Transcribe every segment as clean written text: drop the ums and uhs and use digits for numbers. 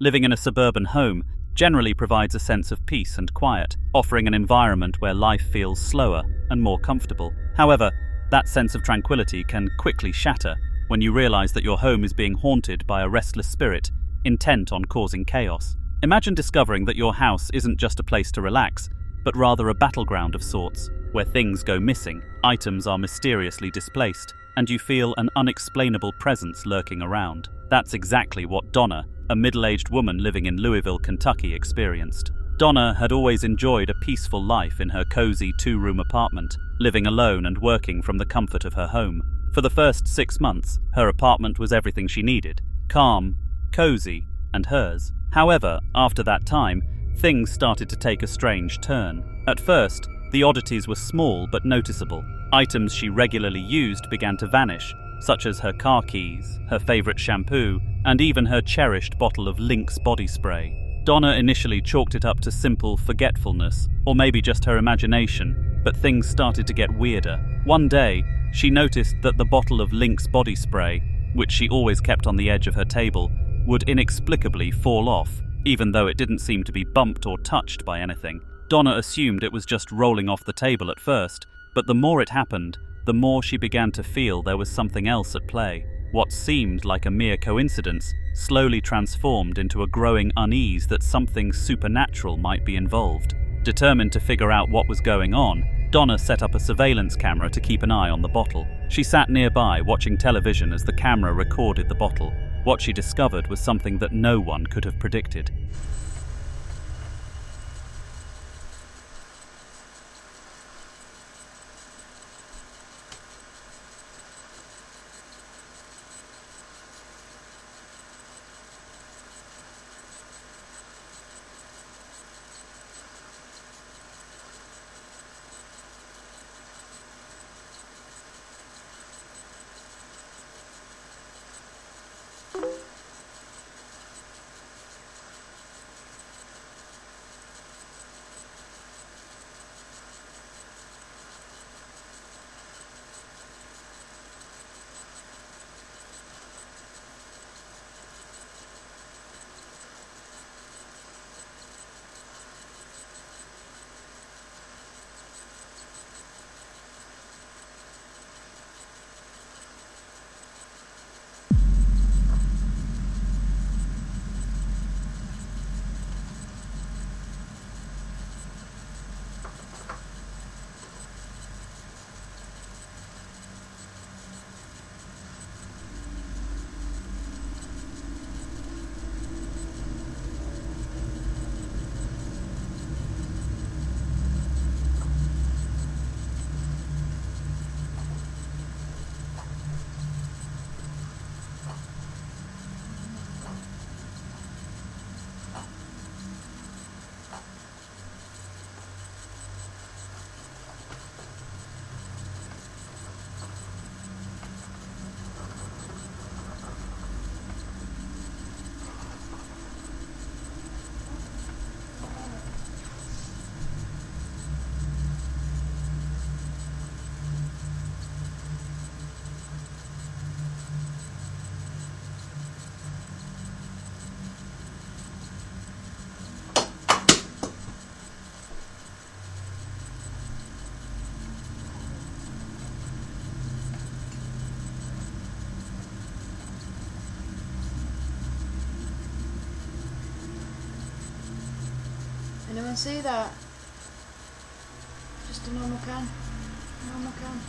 Living in a suburban home generally provides a sense of peace and quiet, offering an environment where life feels slower and more comfortable. However, that sense of tranquility can quickly shatter when you realize that your home is being haunted by a restless spirit intent on causing chaos. Imagine discovering that your house isn't just a place to relax, but rather a battleground of sorts, where things go missing, items are mysteriously displaced, and you feel an unexplainable presence lurking around. That's exactly what Donna, a middle-aged woman living in Louisville, Kentucky, experienced. Donna had always enjoyed a peaceful life in her cozy 2-room apartment, living alone and working from the comfort of her home. For the first 6 months, her apartment was everything she needed: calm, cozy, and hers. However, after that time, things started to take a strange turn. At first, the oddities were small but noticeable. Items she regularly used began to vanish, such as her car keys, her favorite shampoo, and even her cherished bottle of Lynx body spray. Donna initially chalked it up to simple forgetfulness, or maybe just her imagination, but things started to get weirder. One day, she noticed that the bottle of Lynx body spray, which she always kept on the edge of her table, would inexplicably fall off, even though it didn't seem to be bumped or touched by anything. Donna assumed it was just rolling off the table at first, but the more it happened, the more she began to feel there was something else at play. What seemed like a mere coincidence slowly transformed into a growing unease that something supernatural might be involved. Determined to figure out what was going on, Donna set up a surveillance camera to keep an eye on the bottle. She sat nearby watching television as the camera recorded the bottle. What she discovered was something that no one could have predicted. Anyone see that? Just a normal can. Normal can.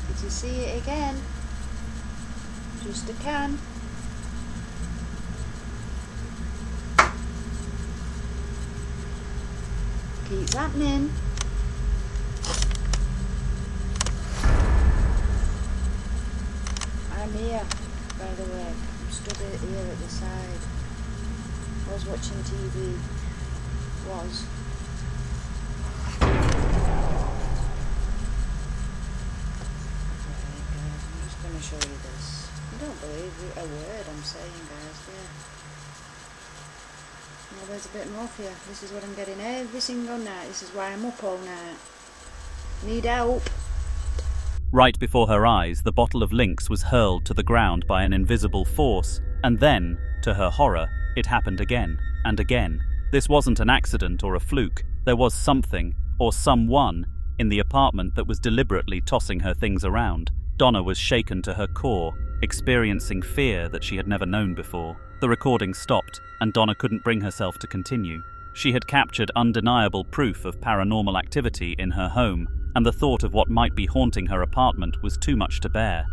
Did you see it again? Just a can. keeps happening. I'm here, by the way. I'm stood here at the side. I was watching TV. Was. I'm just going to show you this. You don't believe a word I'm saying, guys, do you? Well, there's a bit more for you. This is what I'm getting every single night. This is why I'm up all night. Need help. Right before her eyes, the bottle of Lynx was hurled to the ground by an invisible force, and then, to her horror, it happened again and again. This wasn't an accident or a fluke. There was something, or someone, in the apartment that was deliberately tossing her things around. Donna was shaken to her core, experiencing fear that she had never known before. The recording stopped, and Donna couldn't bring herself to continue. She had captured undeniable proof of paranormal activity in her home, and the thought of what might be haunting her apartment was too much to bear.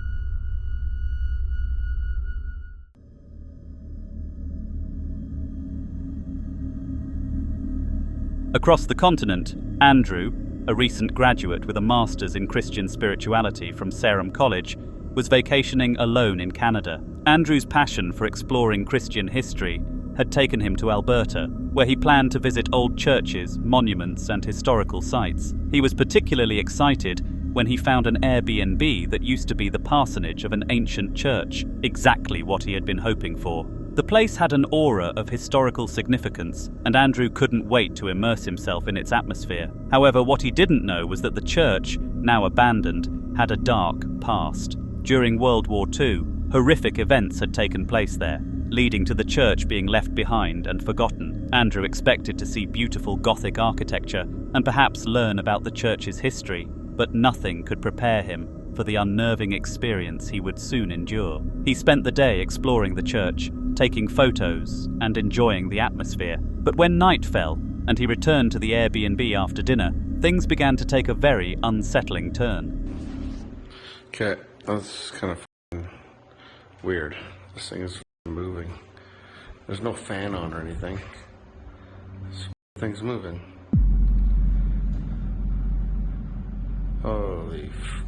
Across the continent, Andrew, a recent graduate with a master's in Christian spirituality from Salem College, was vacationing alone in Canada. Andrew's passion for exploring Christian history had taken him to Alberta, where he planned to visit old churches, monuments, and historical sites. He was particularly excited when he found an Airbnb that used to be the parsonage of an ancient church, exactly what he had been hoping for. The place had an aura of historical significance, and Andrew couldn't wait to immerse himself in its atmosphere. However, what he didn't know was that the church, now abandoned, had a dark past. During World War II, horrific events had taken place there, leading to the church being left behind and forgotten. Andrew expected to see beautiful Gothic architecture and perhaps learn about the church's history, but nothing could prepare him for the unnerving experience he would soon endure. He spent the day exploring the church, taking photos and enjoying the atmosphere. But when night fell and he returned to the Airbnb after dinner, things began to take a very unsettling turn. Okay, that's kind of weird. This thing is moving. There's no fan on or anything. This thing's moving. Holy f***.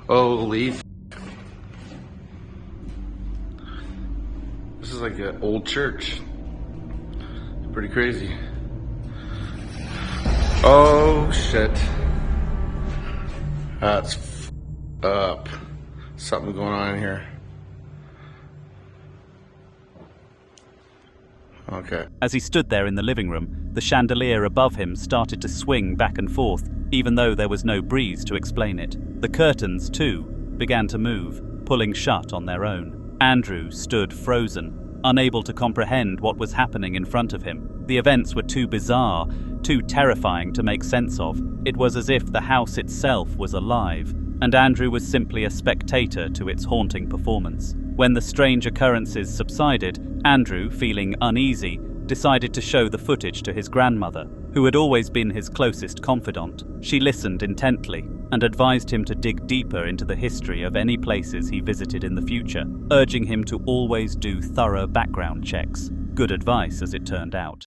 Holy f***. This is like an old church. It's pretty crazy. Oh shit. That's f***ed up. Something going on in here. Okay. As he stood there in the living room, the chandelier above him started to swing back and forth, even though there was no breeze to explain it. The curtains, too, began to move, pulling shut on their own. Andrew stood frozen, unable to comprehend what was happening in front of him. The events were too bizarre, too terrifying to make sense of. It was as if the house itself was alive, and Andrew was simply a spectator to its haunting performance. When the strange occurrences subsided, Andrew, feeling uneasy, decided to show the footage to his grandmother, who had always been his closest confidant. She listened intently and advised him to dig deeper into the history of any places he visited in the future, urging him to always do thorough background checks. Good advice, as it turned out.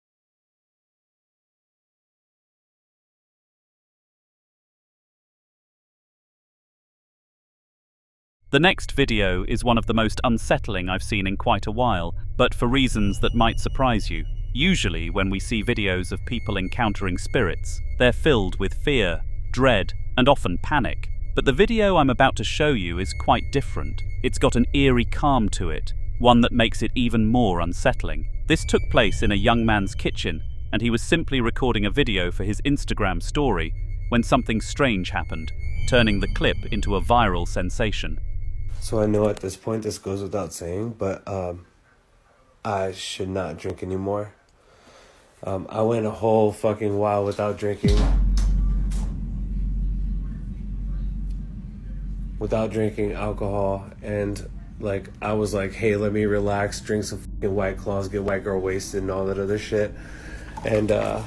The next video is one of the most unsettling I've seen in quite a while, but for reasons that might surprise you. Usually, when we see videos of people encountering spirits, they're filled with fear, dread, and often panic. But the video I'm about to show you is quite different. It's got an eerie calm to it, one that makes it even more unsettling. This took place in a young man's kitchen, and he was simply recording a video for his Instagram story when something strange happened, turning the clip into a viral sensation. So I know at this point this goes without saying, but I should not drink anymore. I went a whole fucking while without drinking. Without drinking alcohol, and like I was like, hey, let me relax, drink some fucking White Claws, get white girl wasted and all that other shit. And it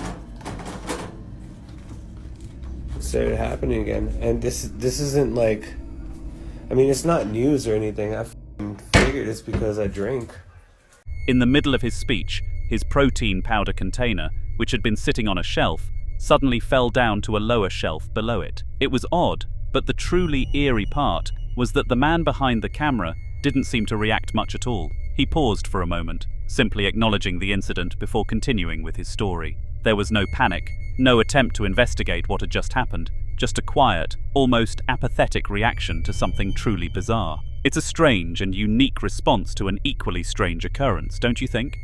started happening again. And this isn't like, I mean, it's not news or anything. I fucking figured it's because I drink. In the middle of his speech, his protein powder container, which had been sitting on a shelf, suddenly fell down to a lower shelf below it. It was odd, but the truly eerie part was that the man behind the camera didn't seem to react much at all. He paused for a moment, simply acknowledging the incident before continuing with his story. There was no panic, no attempt to investigate what had just happened, just a quiet, almost apathetic reaction to something truly bizarre. It's a strange and unique response to an equally strange occurrence, don't you think?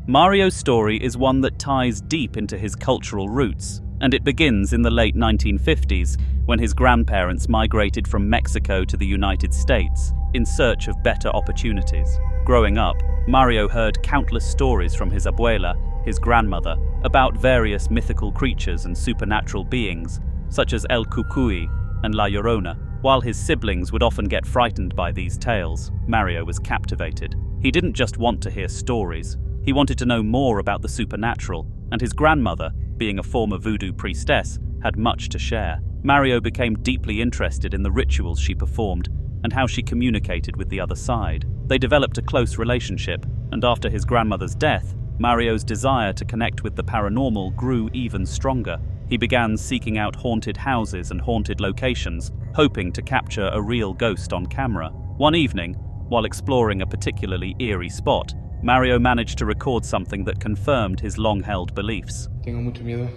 Mario's story is one that ties deep into his cultural roots, and it begins in the late 1950s when his grandparents migrated from Mexico to the United States in search of better opportunities. Growing up, Mario heard countless stories from his abuela, his grandmother, about various mythical creatures and supernatural beings, such as El Cucuy and La Llorona. While his siblings would often get frightened by these tales, Mario was captivated. He didn't just want to hear stories. He wanted to know more about the supernatural, and his grandmother, being a former voodoo priestess, had much to share. Mario became deeply interested in the rituals she performed and how she communicated with the other side. They developed a close relationship, and after his grandmother's death, Mario's desire to connect with the paranormal grew even stronger. He began seeking out haunted houses and haunted locations, hoping to capture a real ghost on camera. One evening, while exploring a particularly eerie spot, Mario managed to record something that confirmed his long-held beliefs. Tengo mucho miedo.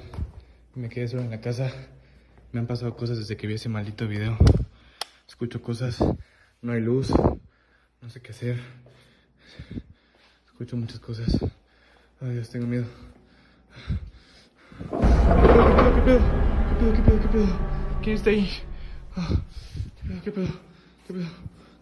Me quedé solo en la casa. Me han pasado cosas desde que vi ese maldito video. Escucho cosas. No hay luz. No sé qué hacer. Escucho muchas cosas. Ay, Dios, tengo miedo. ¿Qué pedo? ¿Qué pedo? ¿Quién está ahí? ¿Qué pedo?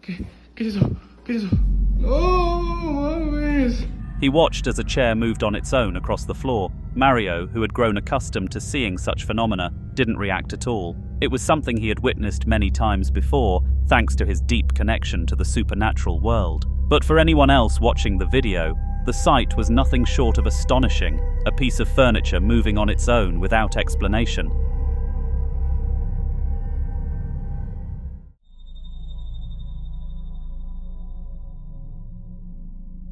¿Qué es eso? ¿Qué es eso? No mames. He watched as a chair moved on its own across the floor. Mario, who had grown accustomed to seeing such phenomena, didn't react at all. It was something he had witnessed many times before, thanks to his deep connection to the supernatural world. But for anyone else watching the video, the sight was nothing short of astonishing, a piece of furniture moving on its own without explanation.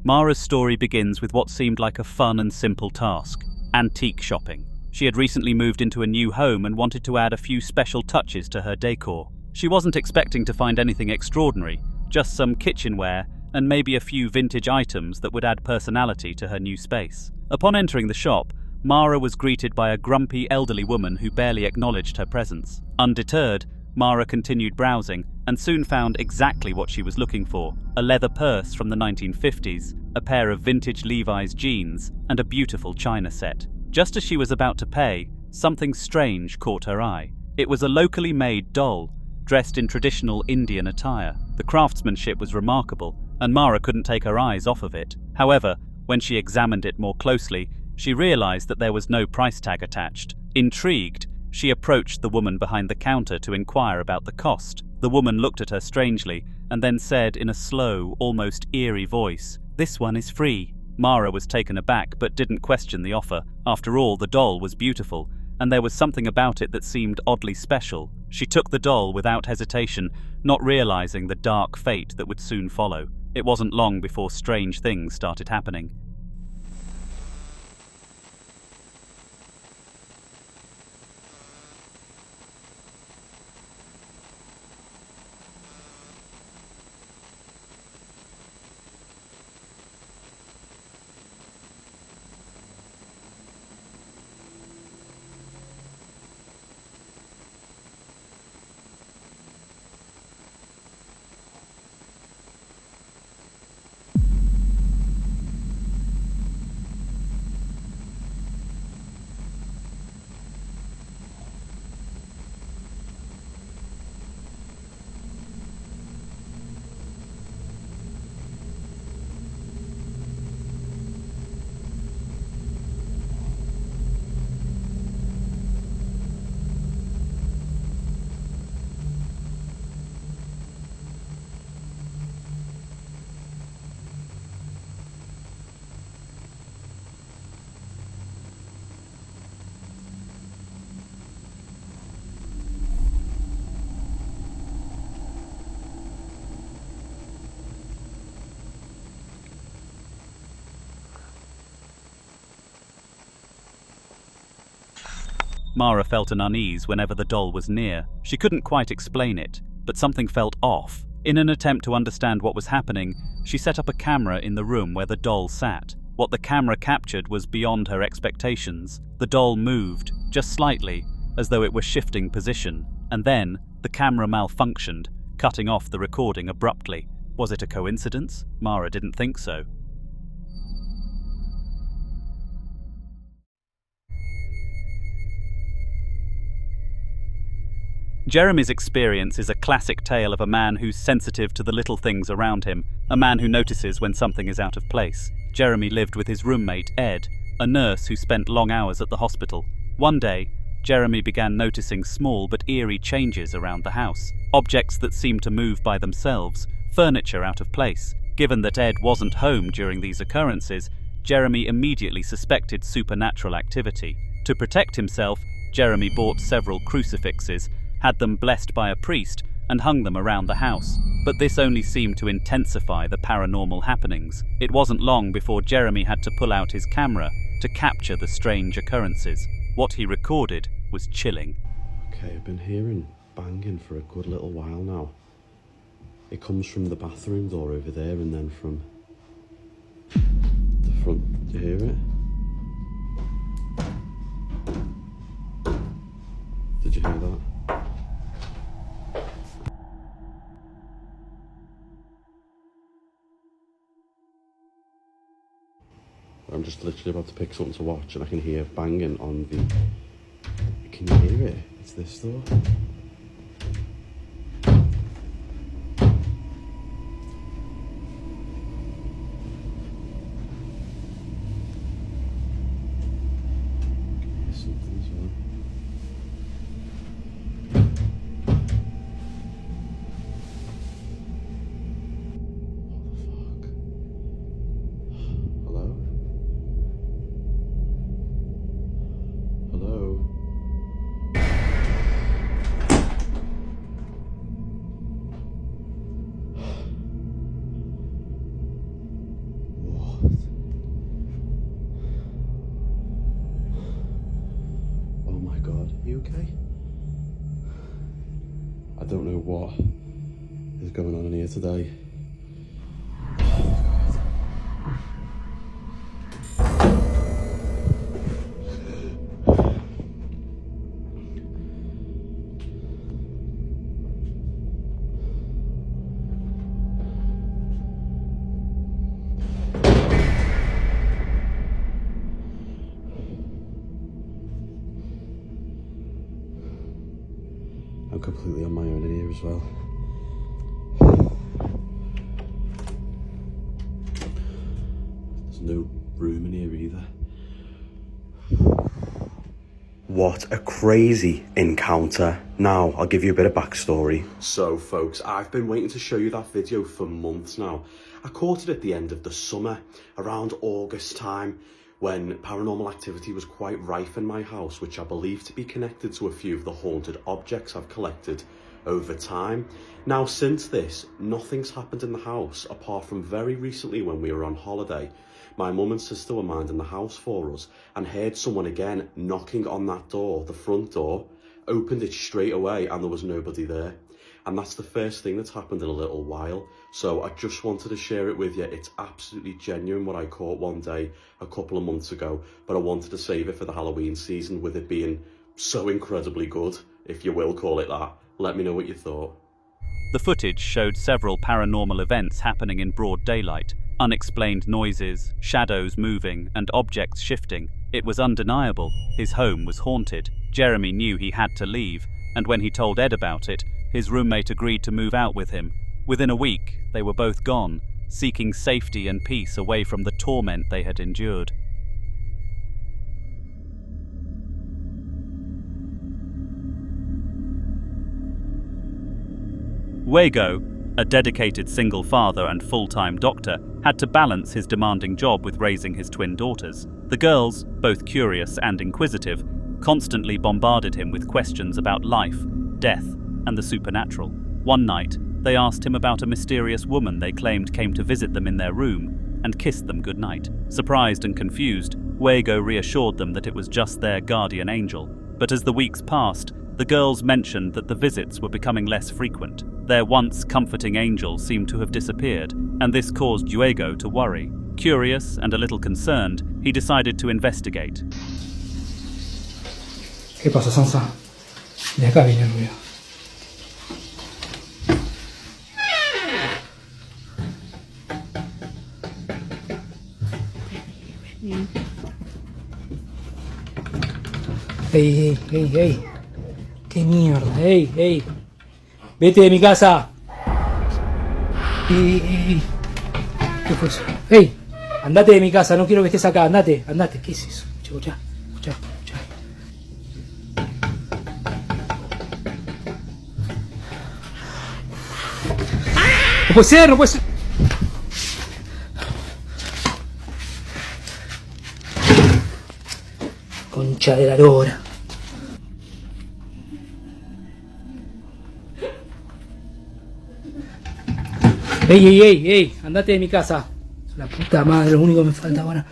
Mara's story begins with what seemed like a fun and simple task: antique shopping. She had recently moved into a new home and wanted to add a few special touches to her decor. She wasn't expecting to find anything extraordinary, just some kitchenware and maybe a few vintage items that would add personality to her new space. Upon entering the shop, Mara was greeted by a grumpy elderly woman who barely acknowledged her presence. Undeterred, Mara continued browsing and soon found exactly what she was looking for: a leather purse from the 1950s, a pair of vintage Levi's jeans, and a beautiful china set. Just as she was about to pay, something strange caught her eye. It was a locally made doll, dressed in traditional Indian attire. The craftsmanship was remarkable, and Mara couldn't take her eyes off of it. However, when she examined it more closely, she realized that there was no price tag attached. Intrigued, she approached the woman behind the counter to inquire about the cost. The woman looked at her strangely and then said in a slow, almost eerie voice, "This one is free." Mara was taken aback but didn't question the offer. After all, the doll was beautiful, and there was something about it that seemed oddly special. She took the doll without hesitation, not realizing the dark fate that would soon follow. It wasn't long before strange things started happening. Mara felt an unease whenever the doll was near. She couldn't quite explain it, but something felt off. In an attempt to understand what was happening, she set up a camera in the room where the doll sat. What the camera captured was beyond her expectations. The doll moved, just slightly, as though it were shifting position, and then the camera malfunctioned, cutting off the recording abruptly. Was it a coincidence? Mara didn't think so. Jeremy's experience is a classic tale of a man who's sensitive to the little things around him, a man who notices when something is out of place. Jeremy lived with his roommate, Ed, a nurse who spent long hours at the hospital. One day, Jeremy began noticing small but eerie changes around the house. Objects that seemed to move by themselves, furniture out of place. Given that Ed wasn't home during these occurrences, Jeremy immediately suspected supernatural activity. To protect himself, Jeremy bought several crucifixes, had them blessed by a priest, and hung them around the house. But this only seemed to intensify the paranormal happenings. It wasn't long before Jeremy had to pull out his camera to capture the strange occurrences. What he recorded was chilling. Okay, I've been hearing banging for a good little while now. It comes from the bathroom door over there and then from the front. Do you hear it? Did you hear that? I'm just literally about to pick something to watch and I can hear banging on the... Can you hear it? It's this door. Hear something as well. You okay? I don't know what is going on in here today. I'm completely on my own in here as well. There's no room in here either. What a crazy encounter. Now, I'll give you a bit of backstory. So, folks, I've been waiting to show you that video for months now. I caught it at the end of the summer, around August time, when paranormal activity was quite rife in my house, which I believe to be connected to a few of the haunted objects I've collected over time. Now, since this, nothing's happened in the house, apart from very recently when we were on holiday. My mum and sister were minding the house for us and heard someone again knocking on that door, the front door, opened it straight away and there was nobody there. And that's the first thing that's happened in a little while. So I just wanted to share it with you. It's absolutely genuine what I caught one day a couple of months ago, but I wanted to save it for the Halloween season with it being so incredibly good, if you will call it that. Let me know what you thought. The footage showed several paranormal events happening in broad daylight. Unexplained noises, shadows moving, and objects shifting. It was undeniable. His home was haunted. Jeremy knew he had to leave, and when he told Ed about it, his roommate agreed to move out with him. Within a week, they were both gone, seeking safety and peace away from the torment they had endured. Wago, a dedicated single father and full-time doctor, had to balance his demanding job with raising his twin daughters. The girls, both curious and inquisitive, constantly bombarded him with questions about life, death, and the supernatural. One night, they asked him about a mysterious woman they claimed came to visit them in their room and kissed them goodnight. Surprised and confused, Wago reassured them that it was just their guardian angel. But as the weeks passed, the girls mentioned that the visits were becoming less frequent. Their once comforting angel seemed to have disappeared, and this caused Diego to worry. Curious and a little concerned, he decided to investigate. ¿Qué pasa, Sansa? De acá viene el ruido. Ey, ey, ey. Qué mierda, ey, ey. Vete de mi casa. Ey. ¿Qué fue eso? Ey, andate de mi casa, no quiero que estés acá, andate, andate. ¿Qué es eso? Escucha. No puede ser, no puede ser. Concha de la lora. Ey, andate de mi casa. La puta madre, lo único que me falta ahora.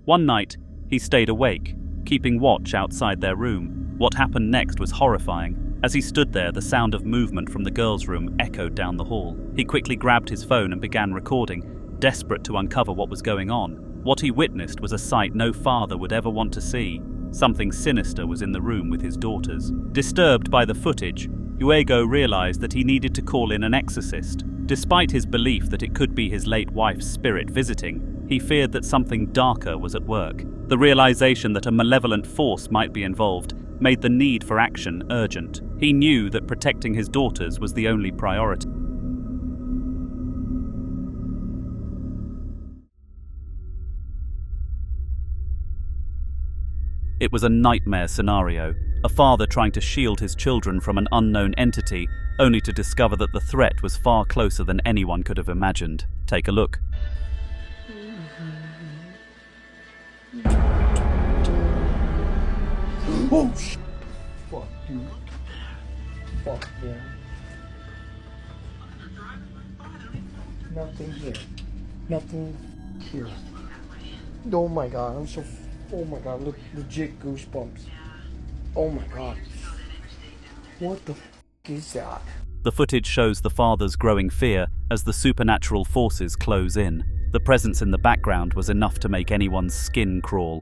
One night, he stayed awake, keeping watch outside their room. What happened next was horrifying. As he stood there, the sound of movement from the girls' room echoed down the hall. He quickly grabbed his phone and began recording, desperate to uncover what was going on. What he witnessed was a sight no father would ever want to see. Something sinister was in the room with his daughters. Disturbed by the footage, Diego realized that he needed to call in an exorcist. Despite his belief that it could be his late wife's spirit visiting, he feared that something darker was at work. The realization that a malevolent force might be involved made the need for action urgent. He knew that protecting his daughters was the only priority. It was a nightmare scenario, a father trying to shield his children from an unknown entity, only to discover that the threat was far closer than anyone could have imagined. Take a look. Oh, shit. Fuck, dude. Fuck, yeah. Nothing here. Nothing here. Oh my god, I'm so... Oh my god, look, legit goosebumps. Oh my god. What the f*** is that? The footage shows the father's growing fear as the supernatural forces close in. The presence in the background was enough to make anyone's skin crawl.